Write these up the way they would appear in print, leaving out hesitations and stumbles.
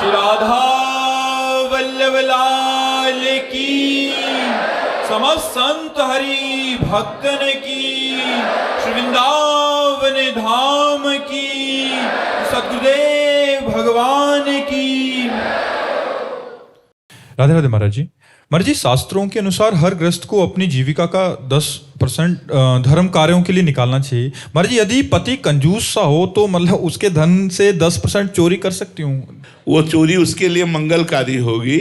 श्री राधा वल्लभ लाल की, समस्त संत हरि भक्तन की, श्री वृंदावन धाम की, सद्गुरुदेव भगवान की। राधे राधे महाराज जी। महाराज जी, शास्त्रों के अनुसार हर गृहस्थ को अपनी जीविका का 10% धर्म कार्यों के लिए निकालना चाहिए। महाराज जी, यदि पति कंजूस सा हो तो मतलब उसके धन से 10% चोरी कर सकती हूँ? वो चोरी उसके लिए मंगलकारी होगी।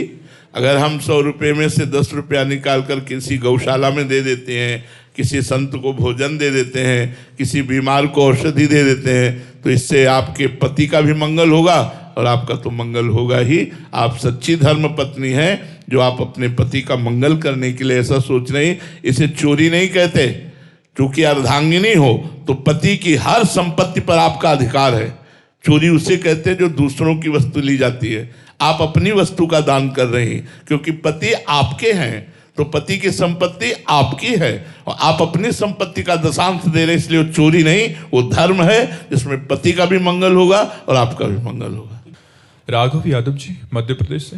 अगर हम 100 रुपये में से 10 रुपया निकाल कर किसी गौशाला में दे देते हैं, किसी संत को भोजन दे देते हैं, किसी बीमार को औषधि दे देते हैं, तो इससे आपके पति का भी मंगल होगा और आपका तो मंगल होगा ही। आप सच्ची धर्म पत्नी हैं जो आप अपने पति का मंगल करने के लिए ऐसा सोच रही। इसे चोरी नहीं कहते, क्योंकि अर्धांगिनी हो तो पति की हर संपत्ति पर आपका अधिकार है। चोरी उसे कहते हैं जो दूसरों की वस्तु ली जाती है। आप अपनी वस्तु का दान कर रहे हैं, क्योंकि पति आपके हैं तो पति की संपत्ति आपकी है और आप अपनी संपत्ति का दशांश दे रहे हैं। इसलिए वो चोरी नहीं, वो धर्म है जिसमें पति का भी मंगल होगा और आपका भी मंगल होगा। राघव यादव जी, मध्य प्रदेश से।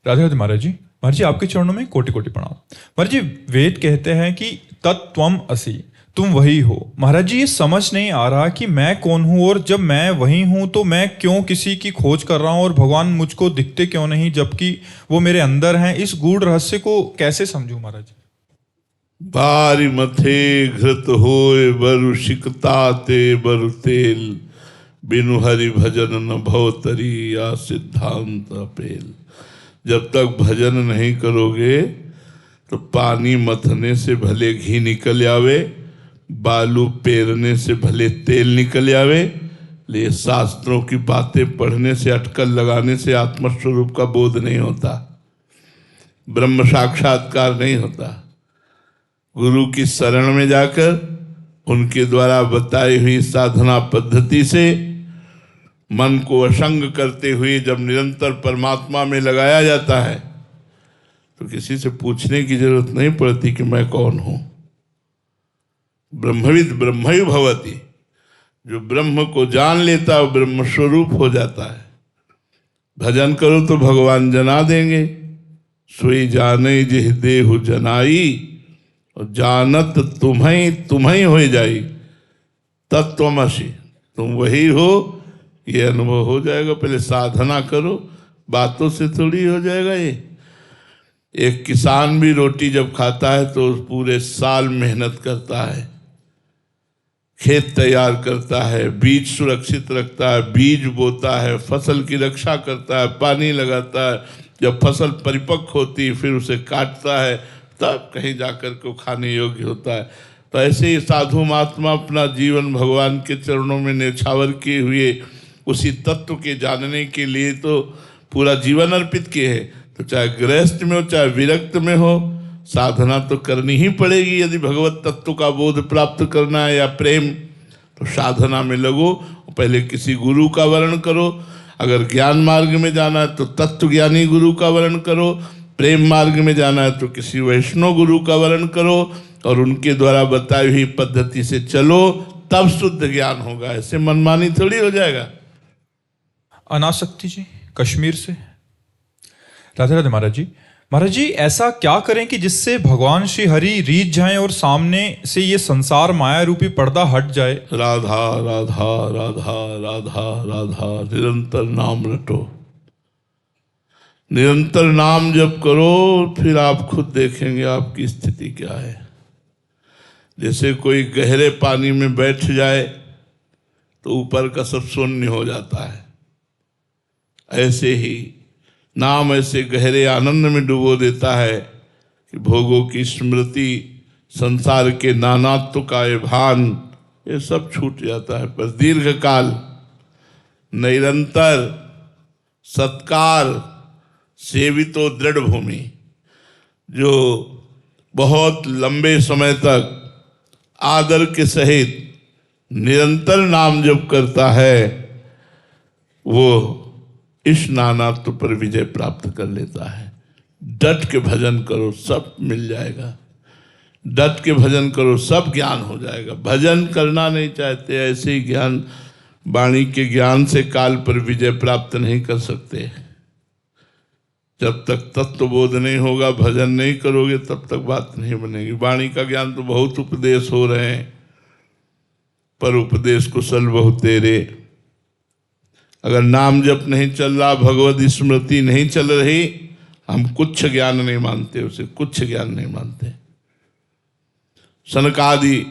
राधे राधे महाराज जी। महाराज जी, आपके चरणों में कोटि कोटि प्रणाम। महाराज जी, वेद कहते हैं कि तत्त्वम असि, तुम वही हो। महाराज जी, ये समझ नहीं आ रहा कि मैं कौन हूं, और जब मैं वही हूं तो मैं क्यों किसी की खोज कर रहा हूं और भगवान मुझको दिखते क्यों नहीं जबकि वो मेरे अंदर हैं। इस गूढ़ रहस्य को कैसे समझूं महाराज? बारी मथे घृत होए बरु शिकता ते बरु तेल, बिनु हरि भजन न भवतरी या सिद्धांत अपेल। जब तक भजन नहीं करोगे तो पानी मथने से भले घी निकल आवे, बालू पेरने से भले तेल निकल आवे, ले शास्त्रों की बातें पढ़ने से, अटकल लगाने से आत्मस्वरूप का बोध नहीं होता, ब्रह्म साक्षात्कार नहीं होता। गुरु की शरण में जाकर उनके द्वारा बताई हुई साधना पद्धति से मन को असंग करते हुए जब निरंतर परमात्मा में लगाया जाता है तो किसी से पूछने की जरूरत नहीं पड़ती कि मैं कौन हूं। ब्रह्मविद ब्रह्मयु भवति, जो ब्रह्म को जान लेता है ब्रह्म स्वरूप हो जाता है। भजन करो तो भगवान जना देंगे। सोई जाने जिह देहु जनाई, और जानत तुम्हें तुम्हें हो जाई। तत्त्वमसि, तुम वही हो, ये अनुभव हो जाएगा। पहले साधना करो, बातों से थोड़ी हो जाएगा ये। एक किसान भी रोटी जब खाता है तो पूरे साल मेहनत करता है, खेत तैयार करता है, बीज सुरक्षित रखता है, बीज बोता है, फसल की रक्षा करता है, पानी लगाता है। जब फसल परिपक्व होती है फिर उसे काटता है, तब कहीं जाकर के खाने योग्य होता है। तो ऐसे ही साधु महात्मा अपना जीवन भगवान के चरणों में न्यौछावर किए हुए उसी तत्व के जानने के लिए तो पूरा जीवन अर्पित किए हैं। तो चाहे गृहस्थ में हो चाहे विरक्त में हो, साधना तो करनी ही पड़ेगी। यदि भगवत तत्व का बोध प्राप्त करना है या प्रेम, तो साधना में लगो। पहले किसी गुरु का वर्ण करो। अगर ज्ञान मार्ग में जाना है तो तत्व ज्ञानी गुरु का वर्ण करो, प्रेम मार्ग में जाना है तो किसी वैष्णव गुरु का वर्ण करो और उनके द्वारा बताई हुई पद्धति से चलो, तब शुद्ध ज्ञान होगा। ऐसे मनमानी थोड़ी हो जाएगा। अनासक्ति जी, कश्मीर से। राधे राधे महाराज जी। महाराज जी, ऐसा क्या करें कि जिससे भगवान श्री हरि रीझ जाएं और सामने से ये संसार माया रूपी पर्दा हट जाए? राधा राधा राधा राधा राधा, निरंतर नाम रटो, निरंतर नाम जप करो, फिर आप खुद देखेंगे आपकी स्थिति क्या है। जैसे कोई गहरे पानी में बैठ जाए तो ऊपर का सब शून्य हो जाता है, ऐसे ही नाम ऐसे गहरे आनंद में डुबो देता है कि भोगों की स्मृति, संसार के नानात्व का ये भान, ये सब छूट जाता है। पर दीर्घ काल निरंतर सत्कार सेवितो दृढ़ भूमि, जो बहुत लंबे समय तक आदर के सहित निरंतर नाम जप करता है, वो इस नानात्व पर विजय प्राप्त कर लेता है। डट के भजन करो, सब मिल जाएगा। डट के भजन करो, सब ज्ञान हो जाएगा। भजन करना नहीं चाहते, ऐसे ही ज्ञान वाणी के ज्ञान से काल पर विजय प्राप्त नहीं कर सकते। जब तक तत्वबोध नहीं होगा, भजन नहीं करोगे, तब तक बात नहीं बनेगी। वाणी का ज्ञान तो बहुत उपदेश हो रहे हैं, पर उपदेश कुशल बहु तेरे। अगर नाम जप नहीं चल रहा, भगवत स्मृति नहीं चल रही, हम कुछ ज्ञान नहीं मानते, उसे कुछ ज्ञान नहीं मानते। सनकादि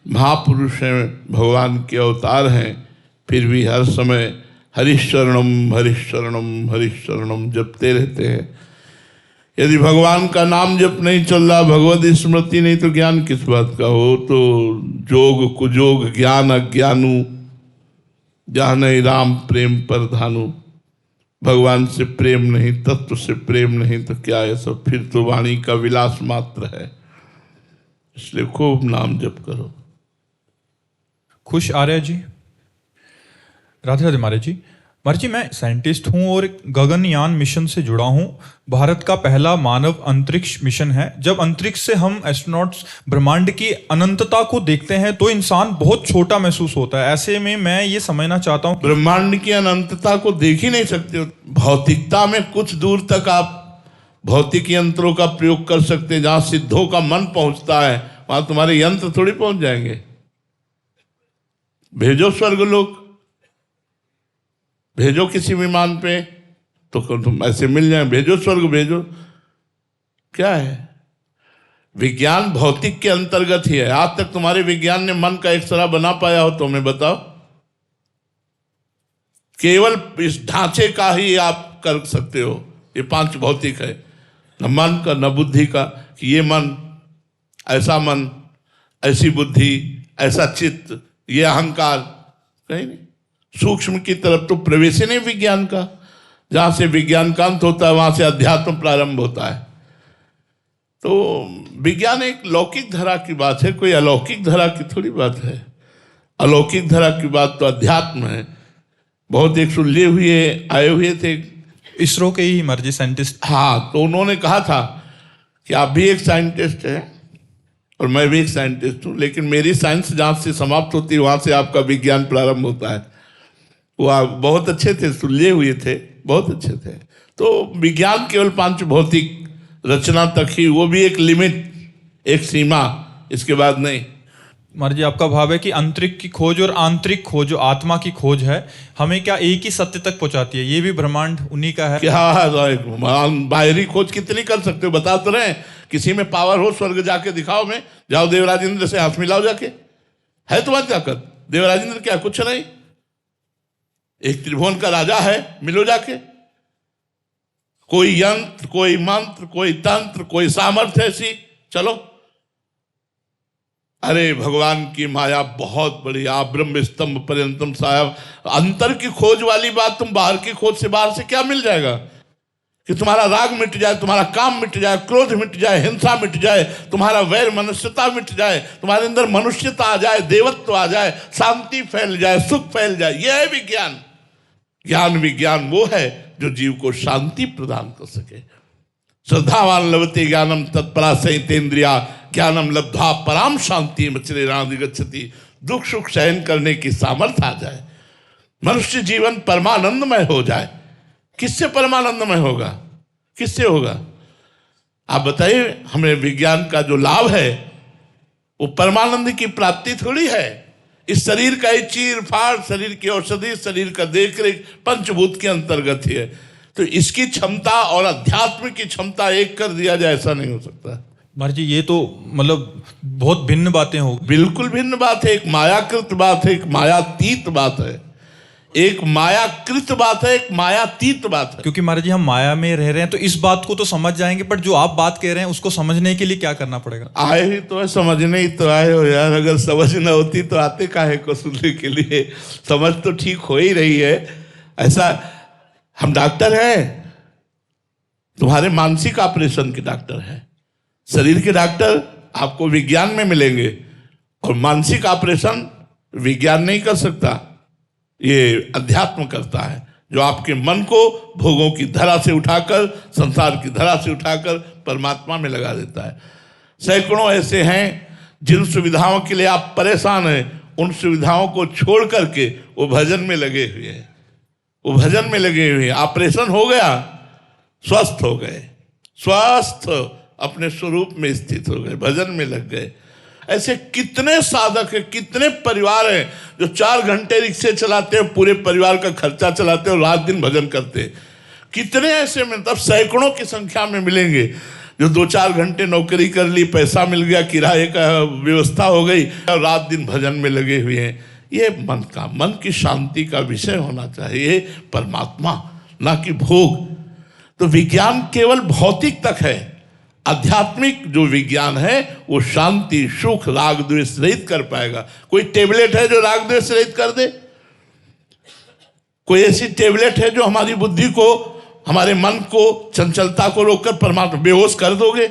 महापुरुष हैं, भगवान के अवतार हैं, फिर भी हर समय हरिशरणम हरिशरणम हरिशरणम जपते रहते हैं। यदि भगवान का नाम जप नहीं चल रहा, भगवत स्मृति नहीं, तो ज्ञान किस बात का हो? तो जोग कुजोग ज्ञान अज्ञानु, जहाँ नहीं राम प्रेम पर धानु। भगवान से प्रेम नहीं, तत्व से प्रेम नहीं, तो क्या है सब? फिर तो वाणी का विलास मात्र है। इसलिए खूब नाम जप करो। खुश आर्य जी, राधे राधे महाराज जी। महाराज जी, मैं साइंटिस्ट हूं और एक गगनयान मिशन से जुड़ा हूं। भारत का पहला मानव अंतरिक्ष मिशन है। जब अंतरिक्ष से हम एस्ट्रोनॉट्स ब्रह्मांड की अनंतता को देखते हैं तो इंसान बहुत छोटा महसूस होता है। ऐसे में मैं ये समझना चाहता हूं, ब्रह्मांड की अनंतता को देख ही नहीं सकते हो। भौतिकता में कुछ दूर तक आप भौतिक यंत्रों का प्रयोग कर सकते हैं। जहां सिद्धों का मन पहुंचता है, वहां तुम्हारे यंत्र थोड़ी पहुंच जाएंगे। भेजो स्वर्गलोक, भेजो किसी विमान पे तो तुम ऐसे मिल जाए। भेजो स्वर्ग, भेजो। क्या है? विज्ञान भौतिक के अंतर्गत ही है। आज तक तुम्हारे विज्ञान ने मन का एक्सरा बना पाया हो तो हमें बताओ। केवल इस ढांचे का ही आप कर सकते हो। ये पांच भौतिक है, न मन का न बुद्धि का, कि ये मन, ऐसा मन, ऐसी बुद्धि, ऐसा चित्त, ये अहंकार, कहीं नहीं। सूक्ष्म की तरफ तो प्रवेश ही नहीं विज्ञान का। जहां से विज्ञान का अंत होता है, वहां से अध्यात्म प्रारंभ होता है। तो विज्ञान एक लौकिक धरा की बात है, कोई अलौकिक धरा की थोड़ी बात है। अलौकिक धरा की बात तो अध्यात्म है। बहुत एक सुलझे हुए आए हुए थे इसरो के ही मर्जी साइंटिस्ट। हाँ, तो उन्होंने कहा था कि आप भी एक साइंटिस्ट हैं और मैं भी एक साइंटिस्ट हूँ, लेकिन मेरी साइंस जहाँ से समाप्त होती है वहाँ से आपका विज्ञान प्रारंभ होता है। वो आप बहुत अच्छे थे, सुलझे हुए थे, बहुत अच्छे थे। तो विज्ञान केवल पांच भौतिक रचना तक ही, वो भी एक लिमिट, एक सीमा, इसके बाद नहीं। महाराज जी, आपका भाव है कि अंतरिक्ष की खोज और आंतरिक खोज, जो आत्मा की खोज है, हमें क्या एक ही सत्य तक पहुंचाती है? ये भी ब्रह्मांड उन्हीं का है। क्या बाहरी खोज कितनी कर सकते हो? बता तो रहे, किसी में पावर हो स्वर्ग जाके दिखाओ। में जाओ देवराज इंद्र से हाथ मिलाओ जाके, है तुम्हारी ताकत? देवराज इंद्र क्या कुछ नहीं, एक त्रिभुवन का राजा है, मिलो जाके। कोई यंत्र, कोई मंत्र, कोई तंत्र, कोई सामर्थ्य ऐसी, चलो। अरे भगवान की माया बहुत बड़ी। आप ब्रह्म स्तंभ पर्यंतम साहब, अंतर की खोज वाली बात, तुम बाहर की खोज से, बाहर से क्या मिल जाएगा? कि तुम्हारा राग मिट जाए, तुम्हारा काम मिट जाए, क्रोध मिट जाए, हिंसा मिट जाए, तुम्हारा वैर मनुष्यता मिट जाए, तुम्हारे अंदर मनुष्यता आ जाए, देवत्व आ जाए, शांति फैल जाए, सुख फैल जाए। यह है विज्ञान। ज्ञान विज्ञान वो है जो जीव को शांति प्रदान कर सके। श्रद्धावान लभते ज्ञानम तत्परा सहितेन्द्रिया ज्ञानम लब्धा पराम शांति मचिरेणाधिगच्छति। दुख सुख सहन करने की सामर्थ्य आ जाए, मनुष्य जीवन परमानंदमय हो जाए। किससे परमानंदमय होगा? किससे होगा? आप बताइए। हमें विज्ञान का जो लाभ है वो परमानंद की प्राप्ति थोड़ी है। इस शरीर का ही चीर फाड़, शरीर की औषधि, शरीर का देखरेख पंचभूत के अंतर्गत ही है। तो इसकी क्षमता और अध्यात्म की क्षमता एक कर दिया जाए, ऐसा नहीं हो सकता। महाराज जी, ये तो मतलब बहुत भिन्न बातें हो। बिल्कुल भिन्न बात है। एक मायाकृत बात है, एक मायातीत बात है। एक मायाकृत बात है, एक मायातीत बात है। क्योंकि महाराज जी, हम माया में रह रहे हैं तो इस बात को तो समझ जाएंगे, पर जो आप बात कह रहे हैं उसको समझने के लिए क्या करना पड़ेगा? आए ही तो है, समझने ही तो आए हो यार। अगर समझ न होती तो आते काहे को सुनने के लिए? समझ तो ठीक हो ही रही है। ऐसा, हम डॉक्टर हैं, तुम्हारे मानसिक ऑपरेशन के डॉक्टर हैं। शरीर के डॉक्टर आपको विज्ञान में मिलेंगे, और मानसिक ऑपरेशन विज्ञान नहीं कर सकता, ये अध्यात्म करता है, जो आपके मन को भोगों की धरा से उठाकर, संसार की धरा से उठाकर परमात्मा में लगा देता है। सैकड़ों ऐसे हैं जिन सुविधाओं के लिए आप परेशान हैं, उन सुविधाओं को छोड़ करके वो भजन में लगे हुए हैं, वो भजन में लगे हुए हैं। ऑपरेशन हो गया, स्वस्थ हो गए, स्वस्थ अपने स्वरूप में स्थित हो गए, भजन में लग गए। ऐसे कितने साधक हैं, कितने परिवार हैं जो 4 घंटे रिक्शे चलाते हैं, पूरे परिवार का खर्चा चलाते हैं और रात दिन भजन करते हैं। कितने ऐसे मतलब सैकड़ों की संख्या में मिलेंगे जो 2-4 घंटे नौकरी कर ली, पैसा मिल गया, किराए का व्यवस्था हो गई और रात दिन भजन में लगे हुए हैं। ये मन की शांति का विषय होना चाहिए, परमात्मा, ना कि भोग। तो विज्ञान केवल भौतिक तक है, आध्यात्मिक जो विज्ञान है वो शांति, सुख, राग द्वेष रहित कर पाएगा। कोई टेबलेट है जो राग द्वेष रहित कर दे? कोई ऐसी टेबलेट है जो हमारी बुद्धि को, हमारे मन को, चंचलता को रोककर परमात्मा बेहोश कर दोगे?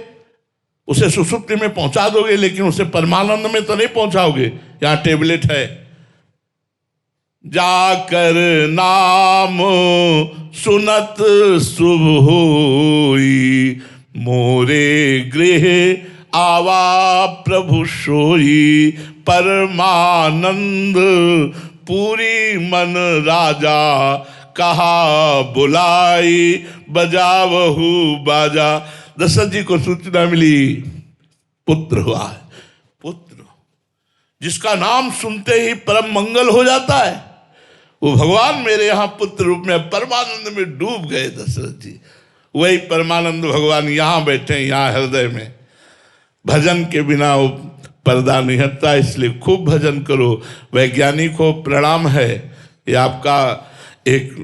उसे सुषुप्ति में पहुंचा दोगे, लेकिन उसे परमानंद में तो नहीं पहुंचाओगे। यहां टेबलेट है, जाकर नाम सुनत शुभ होई, मोरे गृह आवा प्रभु सोई, परमानंद पूरी मन राजा, कहा बुलाई बजावहु बाजा। दशरथ जी को सूचना मिली, पुत्र हुआ है। पुत्र जिसका नाम सुनते ही परम मंगल हो जाता है, वो भगवान मेरे यहाँ पुत्र रूप में परमानंद में डूब गए दशरथ जी। वही परमानंद भगवान यहाँ बैठे हैं, यहाँ हृदय में। भजन के बिना वो पर्दा नहीं हटता, इसलिए खूब भजन करो। वैज्ञानिक को प्रणाम है, ये आपका एक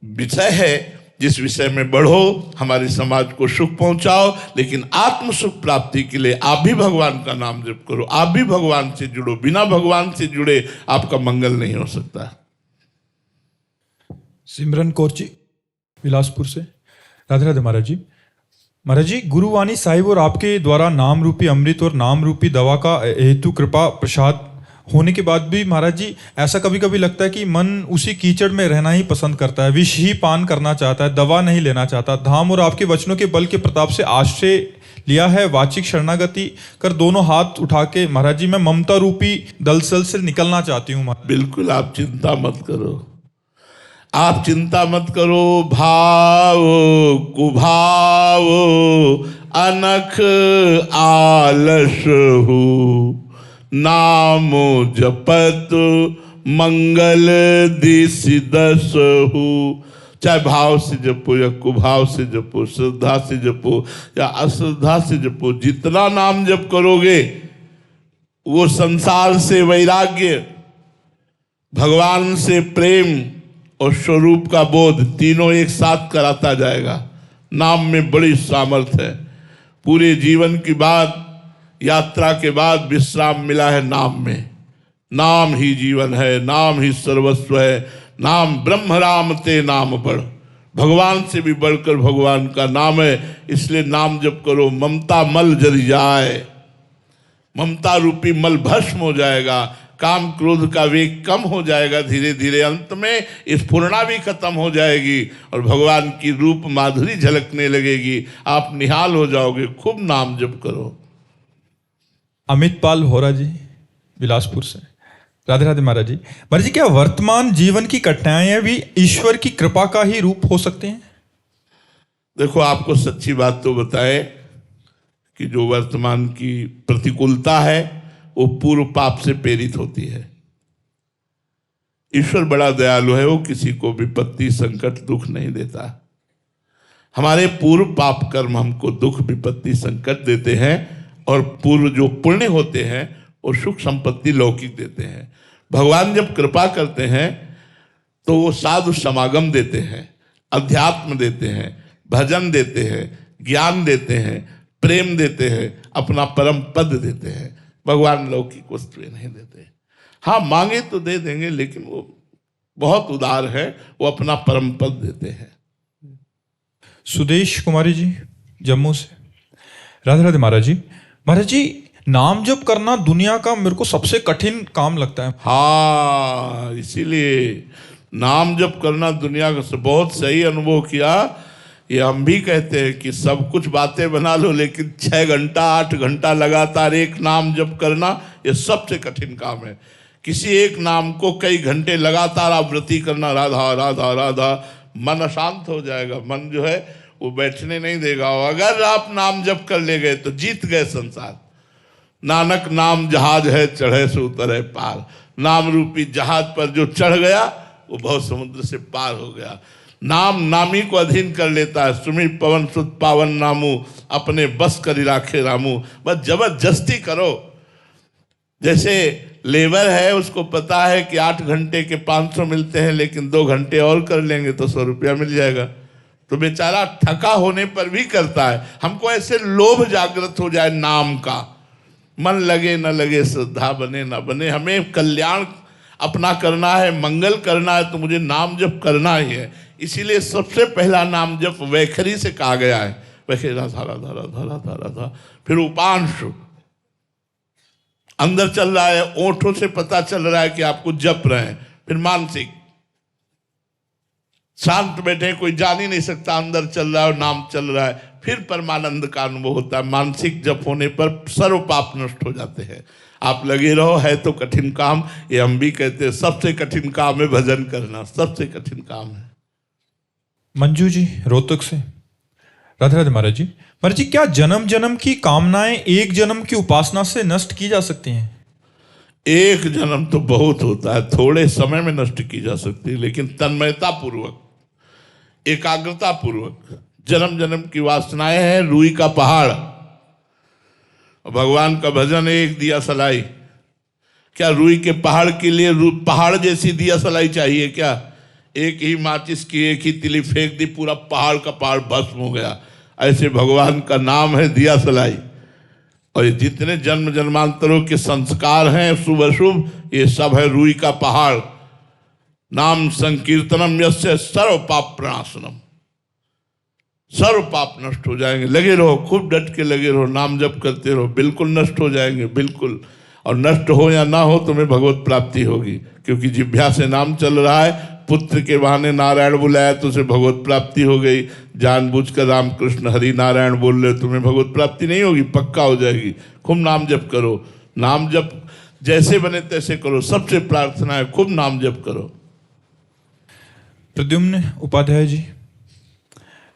विषय है जिस विषय में बढ़ो, हमारे समाज को सुख पहुंचाओ, लेकिन आत्म सुख प्राप्ति के लिए आप भी भगवान का नाम जप करो, आप भी भगवान से जुड़ो। बिना भगवान से जुड़े आपका मंगल नहीं हो सकता। सिमरन कौर जी बिलासपुर से। राधे राधे महाराज जी। महाराज जी, गुरुवाणी साहिब और आपके द्वारा नाम रूपी अमृत और नाम रूपी दवा का हेतु कृपा प्रसाद होने के बाद भी महाराज जी ऐसा कभी कभी लगता है कि मन उसी कीचड़ में रहना ही पसंद करता है, विष ही पान करना चाहता है, दवा नहीं लेना चाहता। धाम और आपके वचनों के बल के प्रताप से आश्रय लिया है, वाचिक शरणागति कर दोनों हाथ उठा के महाराज जी मैं ममता रूपी दलदल से निकलना चाहती हूँ। बिल्कुल आप चिंता मत करो, आप चिंता मत करो। भाव कुभाव अनख आलस हो, नाम जपत मंगल दिस दस हो। चाहे भाव से जपो या कुभाव से जपो, श्रद्धा से जपो या अश्रद्धा से जपो, जितना नाम जप करोगे वो संसार से वैराग्य, भगवान से प्रेम और स्वरूप का बोध तीनों एक साथ कराता जाएगा। नाम में बड़ी सामर्थ्य है। पूरे जीवन की बाद, यात्रा के बाद विश्राम मिला है नाम में। नाम ही जीवन है, नाम ही सर्वस्व है। नाम ब्रह्म राम ते नाम बढ़, भगवान से भी बढ़कर भगवान का नाम है। इसलिए नाम जप करो, ममता मल जल जाए, ममता रूपी मल भस्म हो जाएगा, काम क्रोध का वेग कम हो जाएगा धीरे धीरे। अंत में स्फुरणा भी खत्म हो जाएगी और भगवान की रूप माधुरी झलकने लगेगी, आप निहाल हो जाओगे। खूब नाम जप करो। अमित पाल होरा जी बिलासपुर से। राधे राधे महाराज जी। महाराज जी, क्या वर्तमान जीवन की कठिनाइयां भी ईश्वर की कृपा का ही रूप हो सकते हैं? देखो, आपको सच्ची बात तो बताए कि जो वर्तमान की प्रतिकूलता है वो पूर्व पाप से प्रेरित होती है। ईश्वर बड़ा दयालु है, वो किसी को विपत्ति, संकट, दुख नहीं देता। हमारे पूर्व पाप कर्म हमको दुख, विपत्ति, संकट देते हैं और पूर्व जो पुण्य होते हैं वो सुख संपत्ति लौकिक देते हैं। भगवान जब कृपा करते हैं तो वो साधु समागम देते हैं, अध्यात्म देते हैं, भजन देते हैं, ज्ञान देते हैं, प्रेम देते हैं, अपना परम पद देते हैं। भगवान लौकिक वस्तुएं नहीं देते। हाँ, मांगे तो दे देंगे, लेकिन वो बहुत उदार है, वो अपना परम पद देते हैं। सुदेश कुमारी जी जम्मू से। राधे राधे महाराज जी। महाराज जी, नाम जप करना दुनिया का मेरे को सबसे कठिन काम लगता है। हाँ, इसीलिए नाम जप करना दुनिया का बहुत सही अनुभव किया। ये हम भी कहते हैं कि सब कुछ बातें बना लो, लेकिन 6 घंटा 8 घंटा लगातार एक नाम जप करना ये सबसे कठिन काम है। किसी एक नाम को कई घंटे लगातार आवृत्ति करना, राधा राधा राधा, मन अशांत हो जाएगा, मन जो है वो बैठने नहीं देगा। और अगर आप नाम जप कर ले गए तो जीत गए संसार। नानक नाम जहाज है, चढ़े से उतरे पार। नाम रूपी जहाज पर जो चढ़ गया वो बहुत समुद्र से पार हो गया। नाम नामी को अधीन कर लेता है। सुमिर पवन सुत पावन नामू, अपने बस करी राखे रामू। बस जबरदस्ती करो। जैसे लेबर है, उसको पता है कि 8 घंटे के 500 मिलते हैं, लेकिन 2 घंटे और कर लेंगे तो 100 रुपया मिल जाएगा, तो बेचारा थका होने पर भी करता है। हमको ऐसे लोभ जागृत हो जाए नाम का, मन लगे न लगे, श्रद्धा बने न बने, हमें कल्याण अपना करना है, मंगल करना है, तो मुझे नाम जप करना ही है। इसीलिए सबसे पहला नाम जप वैखरी से कहा गया है। वैखरी राधा राधा राधा राधा राधा, फिर उपांशु अंदर चल रहा है, ओंठों से पता चल रहा है कि आपको जप रहे हैं। फिर मानसिक, शांत बैठे, कोई जान ही नहीं सकता अंदर चल रहा है और नाम चल रहा है। फिर परमानंद का अनुभव होता है। मानसिक जप होने पर सर्व पाप नष्ट हो जाते हैं। आप लगे रहो, है तो कठिन काम, ये हम भी कहते हैं, सबसे कठिन काम है भजन करना, सबसे कठिन काम है। मंजू जी रोहतक से, राधे राधे महाराज जी। महाराज जी, क्या जन्म जन्म की कामनाएं एक जन्म की उपासना से नष्ट की जा सकती हैं? एक जन्म तो बहुत होता है, थोड़े समय में नष्ट की जा सकती है, लेकिन तन्मयता पूर्वक, एकाग्रता पूर्वक। जन्म जन्म की वासनाएं हैं रूई का पहाड़, भगवान का भजन एक दिया सलाई। क्या रूई के पहाड़ के लिए पहाड़ जैसी दिया सलाई चाहिए क्या? एक ही माचिस की एक ही तिली फेंक दी, पूरा पहाड़ का पहाड़ भस्म हो गया। ऐसे भगवान का नाम है दिया सलाई। और ये जितने जन्म जन्मांतरों के संस्कार हैं शुभ अशुभ, ये सब है रूई का पहाड़। नाम संकीर्तनम यस्य सर्व पाप प्रणाशनम, सर्व पाप नष्ट हो जाएंगे। लगे रहो, खूब डट के लगे रहो, नाम जप करते रहो, बिल्कुल नष्ट हो जाएंगे, बिल्कुल। और नष्ट हो या ना हो, तुम्हें भगवत प्राप्ति होगी, क्योंकि जिह्वा से नाम चल रहा है। पुत्र के बहाने नारायण बुलाया तो उसे भगवत प्राप्ति हो गई। जानबूझकर राम कृष्ण हरि नारायण बोल रहे, तुम्हें भगवत प्राप्ति नहीं होगी, पक्का हो जाएगी। खूब नाम जप करो, नाम जप जैसे बने तैसे करो, सबसे प्रार्थना है खूब नाम जप करो। प्रद्युम्न उपाध्याय जी,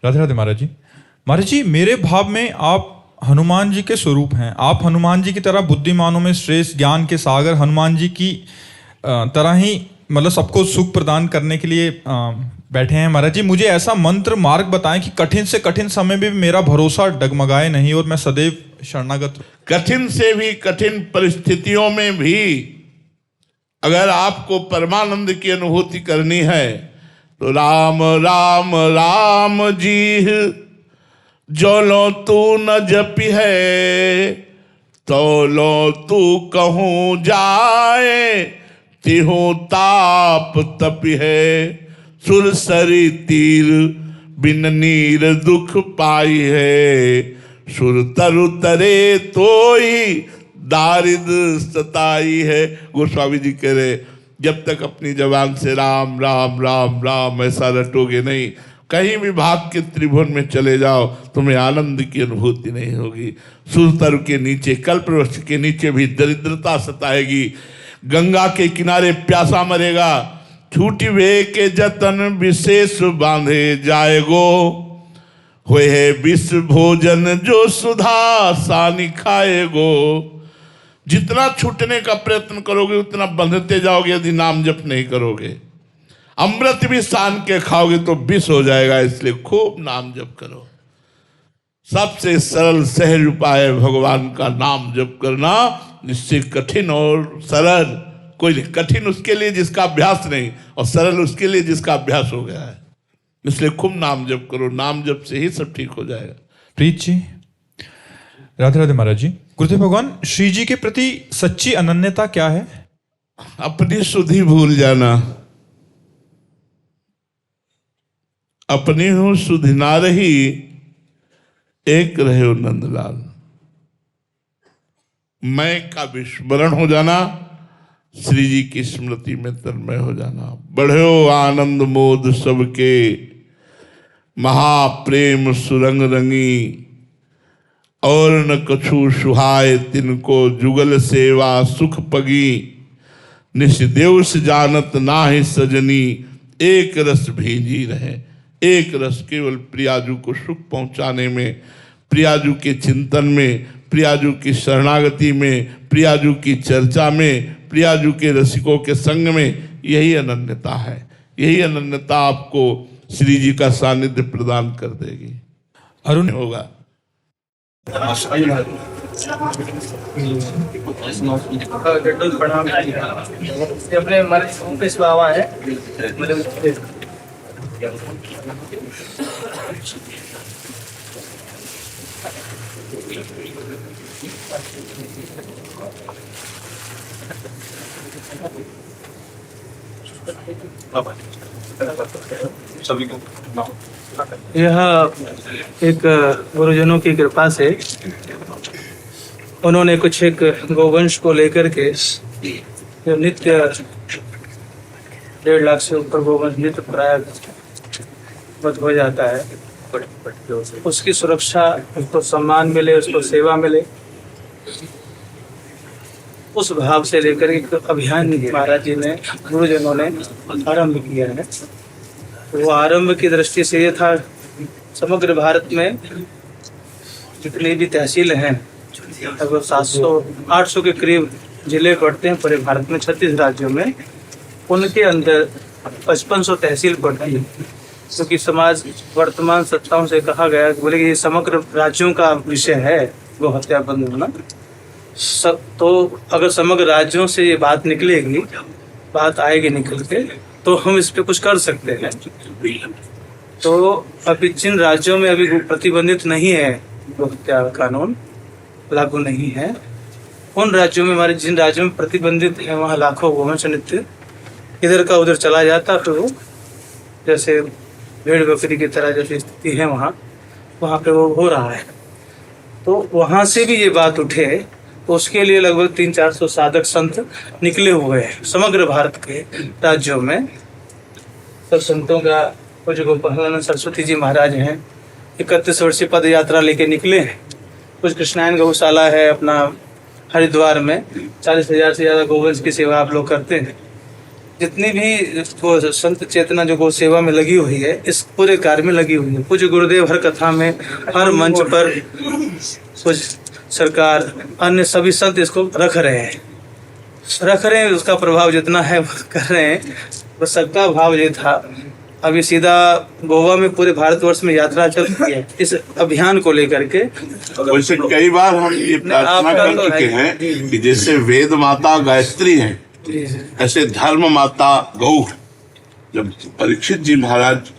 राधे राधे महाराज जी। महाराज जी, मेरे भाव में आप हनुमान जी के स्वरूप हैं। आप हनुमान जी की तरह बुद्धिमानों में श्रेष्ठ, ज्ञान के सागर हनुमान जी की तरह ही मतलब सबको सुख प्रदान करने के लिए बैठे हैं। महाराज जी, मुझे ऐसा मंत्र मार्ग बताएं कि कठिन से कठिन समय में भी मेरा भरोसा डगमगाए नहीं और मैं सदैव शरणागत। कठिन से भी कठिन परिस्थितियों में भी अगर आपको परमानंद की अनुभूति करनी है तो राम राम राम जी जो लो तू न जपी है, तो लो तू कहूँ जाए, तिहु ताप तपि है। सुरसरी तीर बिन नीर दुख पाई है, सुर तरु तरे तोई दारिद्र सताई है। गोस्वामी जी कह रहे, जब तक अपनी जबान से राम राम राम राम ऐसा रटोगे नहीं, कहीं भी भाग के त्रिभुवन में चले जाओ, तुम्हें आनंद की अनुभूति नहीं होगी। सुरतर के नीचे, कल्पवृक्ष के नीचे भी दरिद्रता सताएगी। गंगा के किनारे प्यासा मरेगा, छूटी वे के जतन विशेष बांधे जाएगो। हुए है विष भोजन जो सुधा सानी खाएगो। जितना छूटने का प्रयत्न करोगे उतना बंधते जाओगे यदि नाम जप नहीं करोगे। अमृत भी सान के खाओगे तो विष हो जाएगा, इसलिए खूब नाम जप करो। सबसे सरल सहज उपाय है भगवान का नाम जप करना। इससे कठिन और सरल कोई नहीं। कठिन उसके लिए जिसका अभ्यास नहीं, और सरल उसके लिए जिसका अभ्यास हो गया है। इसलिए खूब नाम जप करो, नाम जप से ही सब ठीक हो जाएगा। प्रीत जी, राधे राधे महाराज जी। गुरुदेव भगवान, श्री जी के प्रति सच्ची अनन्यता क्या है? अपनी सुधि भूल जाना। अपनी हूं सुधि ना रही, एक रहे हो नंदलाल। मैं का विस्मरण हो जाना, श्री जी की स्मृति में तन्मय हो जाना। बढ़ो आनंद मोद सबके, महाप्रेम सुरंग रंगी। और न कछु सुहाय तिनको, जुगल सेवा सुख पगी। निष्देव से जानत नाहि सजनी, एक रस भेजी रहे। एक रस केवल प्रियाजू को सुख पहुंचाने में, प्रियाजू के चिंतन में, प्रियाजू की शरणागति में, प्रियाजू की चर्चा में, प्रियाजू के रसिकों के संग में, यही अनन्यता है। यही अनन्यता आपको श्री जी का सानिध्य प्रदान कर देगी। अरुण होगा अपने ऑफिस में आवा है। सभी को यह एक गुरुजनों की कृपा से उन्होंने कुछ एक गोवंश को लेकर के जो नित्य 1.5 लाख से ऊपर गोवंश नित्य प्राय वध हो जाता है, उसकी सुरक्षा, उसको सम्मान मिले, उसको सेवा मिले, उस भाव से लेकर एक अभियान महाराज जी ने, गुरुजनों ने आरंभ किया है। वो आरंभ की दृष्टि से ये था, समग्र भारत में जितनी भी तहसील हैं, लगभग 700-800 के करीब जिले पड़ते हैं पूरे भारत में, 36 राज्यों में, उनके अंदर 5500 तहसील पड़ती है। क्योंकि समाज वर्तमान सत्ताओं से कहा गया, बोले कि ये समग्र राज्यों का विषय है गौ हत्या बंद होना। तो अगर समग्र राज्यों से ये बात निकलेगी, बात आएगी निकल के, तो हम इस पे कुछ कर सकते हैं। तो अभी जिन राज्यों में अभी प्रतिबंधित नहीं है गौ हत्या कानून लागू नहीं है, उन राज्यों में, हमारे जिन राज्यों में प्रतिबंधित है, वहाँ लाखों गोवंश नित्य इधर का उधर चला जाता। फिर वो जैसे भेड़ बकरी की तरह जैसी स्थिति है वहाँ पे वो हो रहा है। तो वहाँ से भी ये बात उठे, तो उसके लिए लगभग 300-400 साधक संत निकले हुए हैं समग्र भारत के राज्यों में। सब संतों का कुछ गोपालानंद सरस्वती जी महाराज हैं, 31 वर्षीय पद यात्रा लेके निकले हैं। कुछ कृष्णायन गौशाला है अपना हरिद्वार में, 40,000 से ज़्यादा गोवंश की सेवा आप लोग करते हैं। जितनी भी वो संत चेतना जो गौ सेवा में लगी हुई है, इस पूरे कार्य में लगी हुई है। पूज्य गुरुदेव हर कथा में, हर मंच पर कुछ सरकार, अन्य सभी संत इसको रख रहे हैं। उसका प्रभाव जितना है वो कर रहे हैं। बस सबका भाव ये था, अभी सीधा गोवा में पूरे भारतवर्ष में यात्रा चल रही है इस अभियान को लेकर के। वैसे कई बार हम ये प्रार्थना कर चुके हैं कि जैसे वेद माता गायत्री है, ऐसे धर्म माता गौ। जब परीक्षित जी महाराज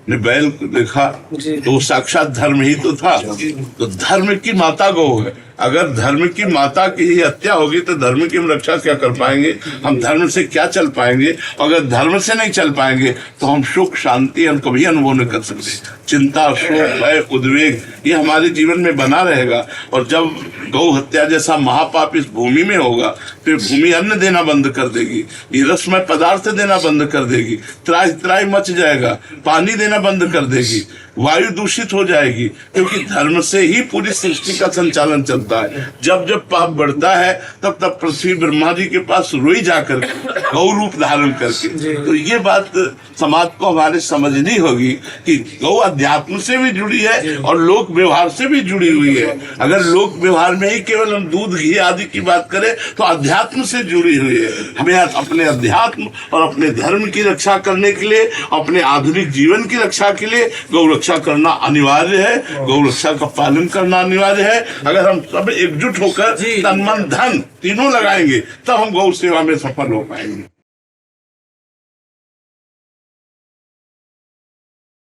ने बैल देखा तो वो साक्षात धर्म ही तो था। तो धर्म की माता गौ है। अगर धर्म की माता की ही हत्या होगी तो धर्म की हम रक्षा क्या कर पाएंगे? हम धर्म से क्या चल पाएंगे? अगर धर्म से नहीं चल पाएंगे तो हम सुख शांति हम कभी अनुभव नहीं कर सकते। चिंता, शोक, भय, उद्वेग ये हमारे जीवन में बना रहेगा। और जब गौ हत्या जैसा महापाप इस भूमि में होगा तो भूमि अन्न देना बंद कर देगी, ये रसमय पदार्थ देना बंद कर देगी, त्राही त्राही मच जाएगा, पानी देना बंद कर देगी, वायु दूषित हो जाएगी। क्योंकि धर्म से ही पूरी सृष्टि का संचालन चलता है। जब जब पाप बढ़ता है तब तब पृथ्वी ब्रह्मा जी के पास रोई जाकर गौ रूप धारण करके। तो ये बात समाज को हमारे समझनी होगी कि गौ अध्यात्म से भी जुड़ी है और लोक व्यवहार से भी जुड़ी हुई है। अगर लोक व्यवहार में ही केवल हम दूध घी आदि की बात करें तो अध्यात्म से जुड़ी हुई है। हमें अपने अध्यात्म और अपने धर्म की रक्षा करने के लिए, अपने आधुनिक जीवन की रक्षा के लिए गौ रक्षा करना अनिवार्य है। गौ रक्षा का पालन करना अनिवार्य है। अगर हम सब एकजुट होकर तन मन धन तीनों लगाएंगे तब हम गौ सेवा में सफल हो पाएंगे।